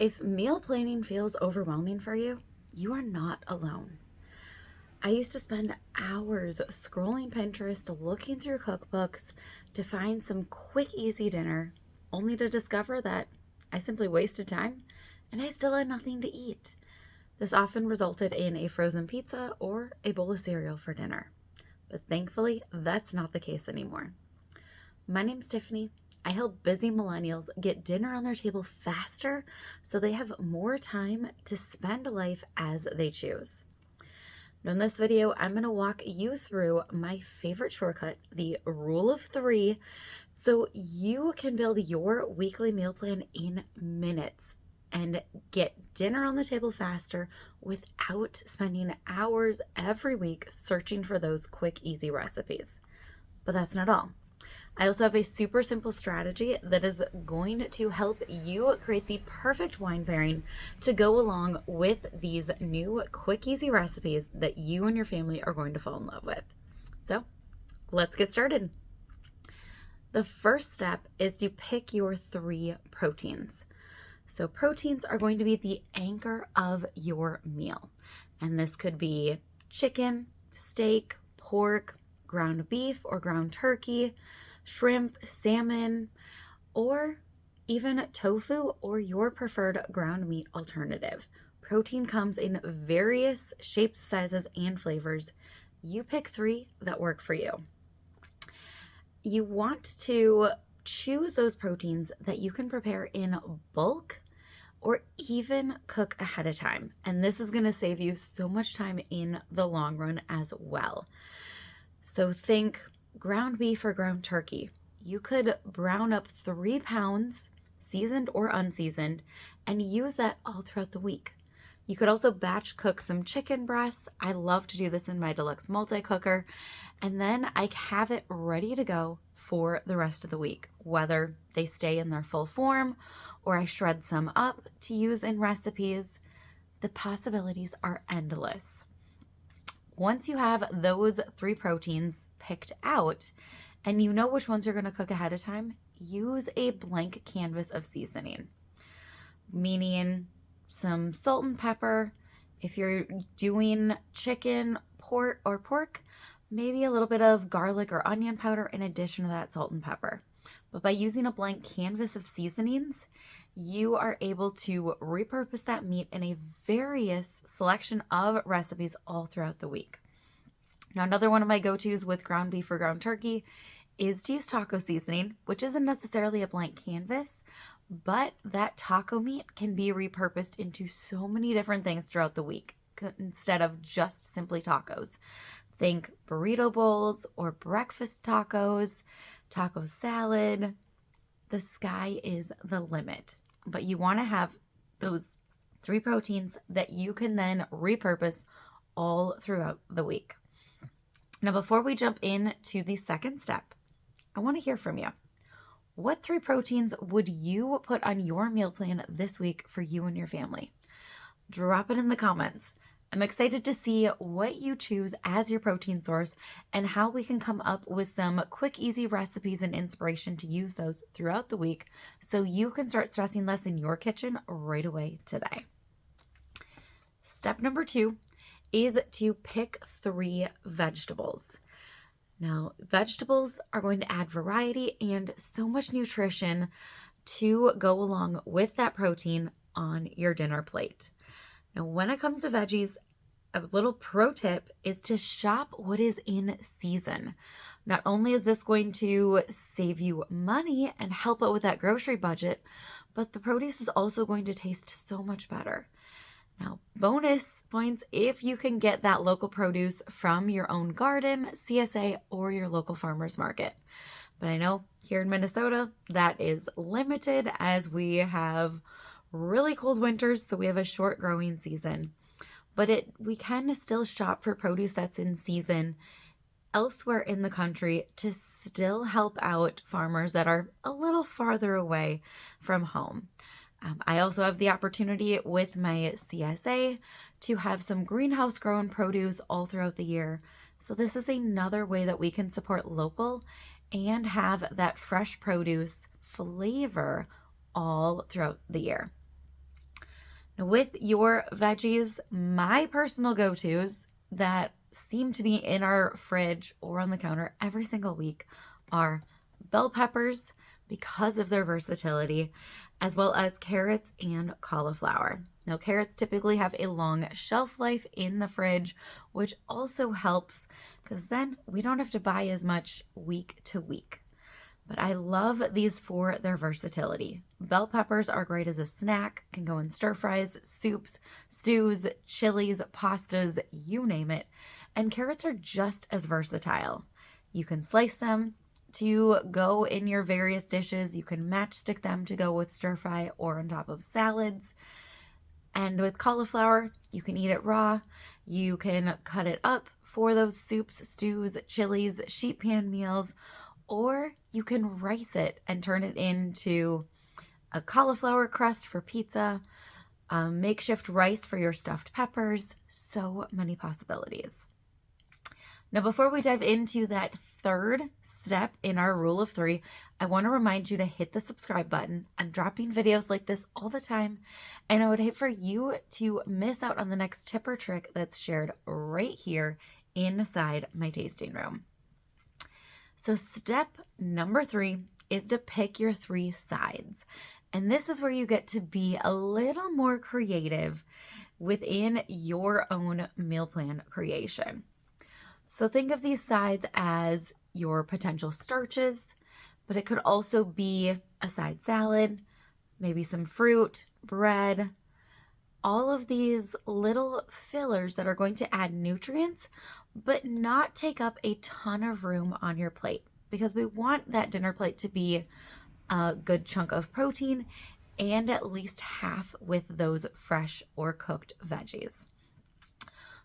If meal planning feels overwhelming for you, you are not alone. I used to spend hours scrolling Pinterest, looking through cookbooks to find some quick, easy dinner, only to discover that I simply wasted time and I still had nothing to eat. This often resulted in a frozen pizza or a bowl of cereal for dinner. But thankfully, that's not the case anymore. My name's Tiffany. I help busy millennials get dinner on their table faster so they have more time to spend life as they choose. Now in this video, I'm going to walk you through my favorite shortcut, the rule of three, so you can build your weekly meal plan in minutes and get dinner on the table faster without spending hours every week searching for those quick, easy recipes. But that's not all. I also have a super simple strategy that is going to help you create the perfect wine pairing to go along with these new quick, easy recipes that you and your family are going to fall in love with. So let's get started. The first step is to pick your 3 proteins. So proteins are going to be the anchor of your meal. And this could be chicken, steak, pork, ground beef or ground turkey, shrimp, salmon, or even tofu or your preferred ground meat alternative. Protein comes in various shapes, sizes, and flavors. You pick 3 that work for you. You want to choose those proteins that you can prepare in bulk or even cook ahead of time. And this is going to save you so much time in the long run as well. So think ground beef or ground turkey. You could brown up 3 pounds, seasoned or unseasoned, and use that all throughout the week. You could also batch cook some chicken breasts. I love to do this in my deluxe multi-cooker, and then I have it ready to go for the rest of the week, whether they stay in their full form or I shred some up to use in recipes. The possibilities are endless. Once you have those 3 proteins picked out and you know which ones you're going to cook ahead of time, use a blank canvas of seasoning, meaning some salt and pepper. If you're doing chicken, pork, maybe a little bit of garlic or onion powder in addition to that salt and pepper. But by using a blank canvas of seasonings, you are able to repurpose that meat in a various selection of recipes all throughout the week. Now, another one of my go-tos with ground beef or ground turkey is to use taco seasoning, which isn't necessarily a blank canvas, but that taco meat can be repurposed into so many different things throughout the week instead of just simply tacos. Think burrito bowls or breakfast tacos, taco salad. The sky is the limit, but you want to have those 3 proteins that you can then repurpose all throughout the week. Now, before we jump into the second step, I want to hear from you. What 3 proteins would you put on your meal plan this week for you and your family? Drop it in the comments. I'm excited to see what you choose as your protein source and how we can come up with some quick, easy recipes and inspiration to use those throughout the week so you can start stressing less in your kitchen right away today. Step number 2 is to pick 3 vegetables. Now, vegetables are going to add variety and so much nutrition to go along with that protein on your dinner plate. Now, when it comes to veggies, a little pro tip is to shop what is in season. Not only is this going to save you money and help out with that grocery budget, but the produce is also going to taste so much better. Now, bonus points if you can get that local produce from your own garden, CSA, or your local farmer's market. But I know here in Minnesota, that is limited as we have really cold winters, so we have a short growing season. But we can still shop for produce that's in season elsewhere in the country to still help out farmers that are a little farther away from home. I also have the opportunity with my CSA to have some greenhouse grown produce all throughout the year. So this is another way that we can support local and have that fresh produce flavor all throughout the year. With your veggies, my personal go-tos that seem to be in our fridge or on the counter every single week are bell peppers because of their versatility, as well as carrots and cauliflower. Now, carrots typically have a long shelf life in the fridge, which also helps because then we don't have to buy as much week to week. But I love these for their versatility. Bell peppers are great as a snack, can go in stir fries, soups, stews, chilies, pastas, you name it. And carrots are just as versatile. You can slice them to go in your various dishes. You can matchstick them to go with stir fry or on top of salads. And with cauliflower, you can eat it raw. You can cut it up for those soups, stews, chilies, sheet pan meals, or you can rice it and turn it into a cauliflower crust for pizza, makeshift rice for your stuffed peppers. So many possibilities. Now, before we dive into that third step in our rule of 3, I want to remind you to hit the subscribe button. I'm dropping videos like this all the time, and I would hate for you to miss out on the next tip or trick that's shared right here inside my tasting room. So step number 3 is to pick your 3 sides. And this is where you get to be a little more creative within your own meal plan creation. So think of these sides as your potential starches, but it could also be a side salad, maybe some fruit, bread, all of these little fillers that are going to add nutrients, but not take up a ton of room on your plate, because we want that dinner plate to be a good chunk of protein and at least half with those fresh or cooked veggies.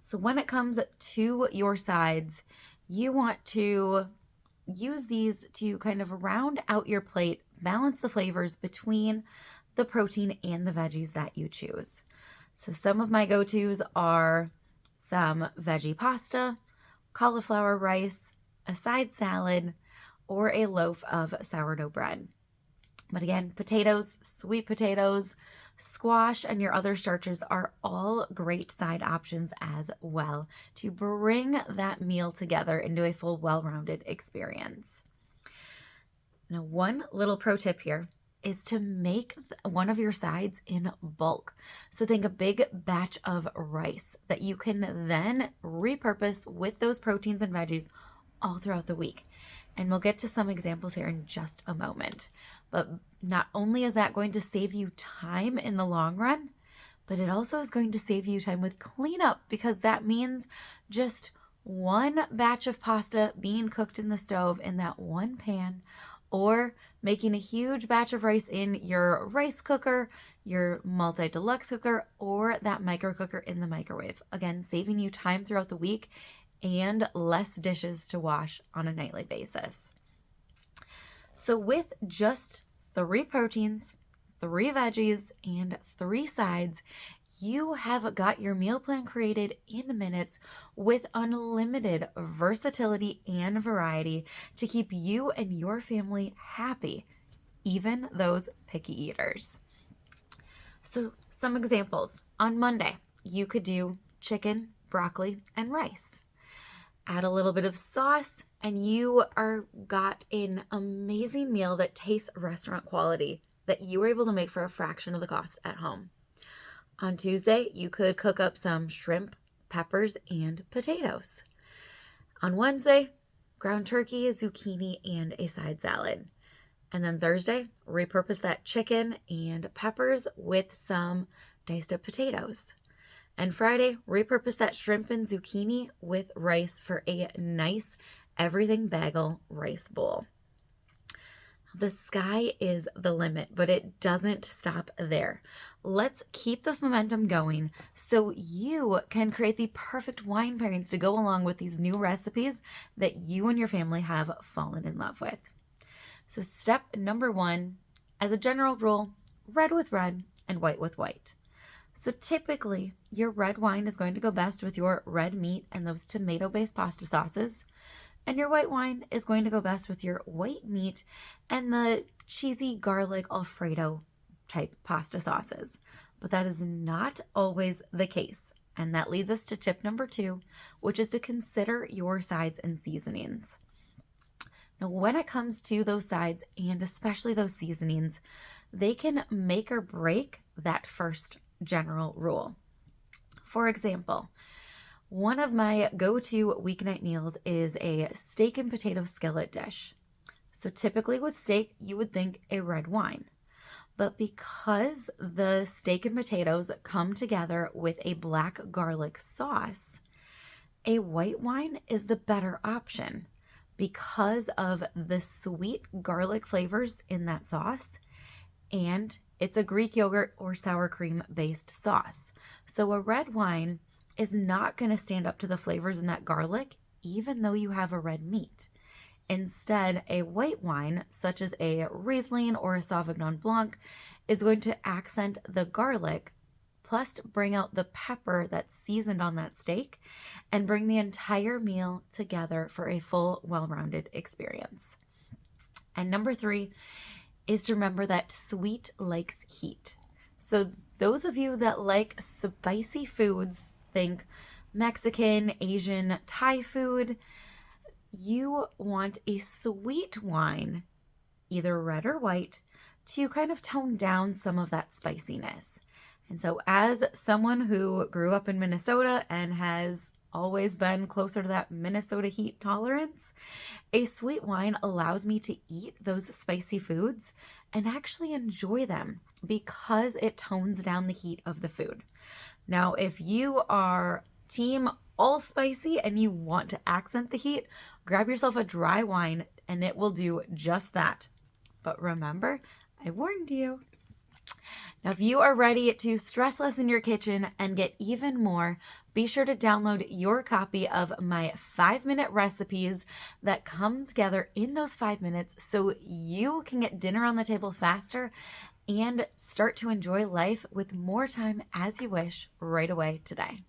So when it comes to your sides, you want to use these to kind of round out your plate, balance the flavors between the protein and the veggies that you choose. So some of my go-tos are some veggie pasta, cauliflower rice, a side salad, or a loaf of sourdough bread. But again, potatoes, sweet potatoes, squash, and your other starches are all great side options as well to bring that meal together into a full, well-rounded experience. Now, one little pro tip here is to make one of your sides in bulk. So think a big batch of rice that you can then repurpose with those proteins and veggies all throughout the week. And we'll get to some examples here in just a moment. But not only is that going to save you time in the long run, but it also is going to save you time with cleanup, because that means just one batch of pasta being cooked in the stove in that one pan, or making a huge batch of rice in your rice cooker, your multi-deluxe cooker, or that micro cooker in the microwave. Again, saving you time throughout the week and less dishes to wash on a nightly basis. So with just 3 proteins, 3 veggies, and 3 sides, you have got your meal plan created in minutes with unlimited versatility and variety to keep you and your family happy, even those picky eaters. So some examples. On Monday, you could do chicken, broccoli, and rice. Add a little bit of sauce, and you got an amazing meal that tastes restaurant quality that you were able to make for a fraction of the cost at home. On Tuesday, you could cook up some shrimp, peppers, and potatoes. On Wednesday, ground turkey, zucchini, and a side salad. And then Thursday, repurpose that chicken and peppers with some diced up potatoes. And Friday, repurpose that shrimp and zucchini with rice for a nice everything bagel rice bowl. The sky is the limit, but it doesn't stop there. Let's keep this momentum going so you can create the perfect wine pairings to go along with these new recipes that you and your family have fallen in love with. So step number 1, as a general rule, red with red and white with white. So typically, your red wine is going to go best with your red meat and those tomato-based pasta sauces. And your white wine is going to go best with your white meat and the cheesy garlic Alfredo type pasta sauces, but that is not always the case. And that leads us to tip number 2, which is to consider your sides and seasonings. Now, when it comes to those sides and especially those seasonings, they can make or break that first general rule. For example, one of my go-to weeknight meals is a steak and potato skillet dish. So typically with steak, you would think a red wine. But because the steak and potatoes come together with a black garlic sauce, a white wine is the better option because of the sweet garlic flavors in that sauce, and it's a Greek yogurt or sour cream based sauce. So a red wine is not going to stand up to the flavors in that garlic, even though you have a red meat. Instead, a white wine, such as a Riesling or a Sauvignon Blanc, is going to accent the garlic, plus bring out the pepper that's seasoned on that steak, and bring the entire meal together for a full, well-rounded experience. And number 3 is to remember that sweet likes heat. So those of you that like spicy foods, think Mexican, Asian, Thai food, you want a sweet wine, either red or white, to kind of tone down some of that spiciness. And so as someone who grew up in Minnesota and has always been closer to that Minnesota heat tolerance, a sweet wine allows me to eat those spicy foods and actually enjoy them because it tones down the heat of the food. Now, if you are team all spicy and you want to accent the heat, grab yourself a dry wine and it will do just that. But remember, I warned you. Now, if you are ready to stress less in your kitchen and get even more, be sure to download your copy of my 5-minute recipes that come together in those 5 minutes so you can get dinner on the table faster and start to enjoy life with more time as you wish right away today.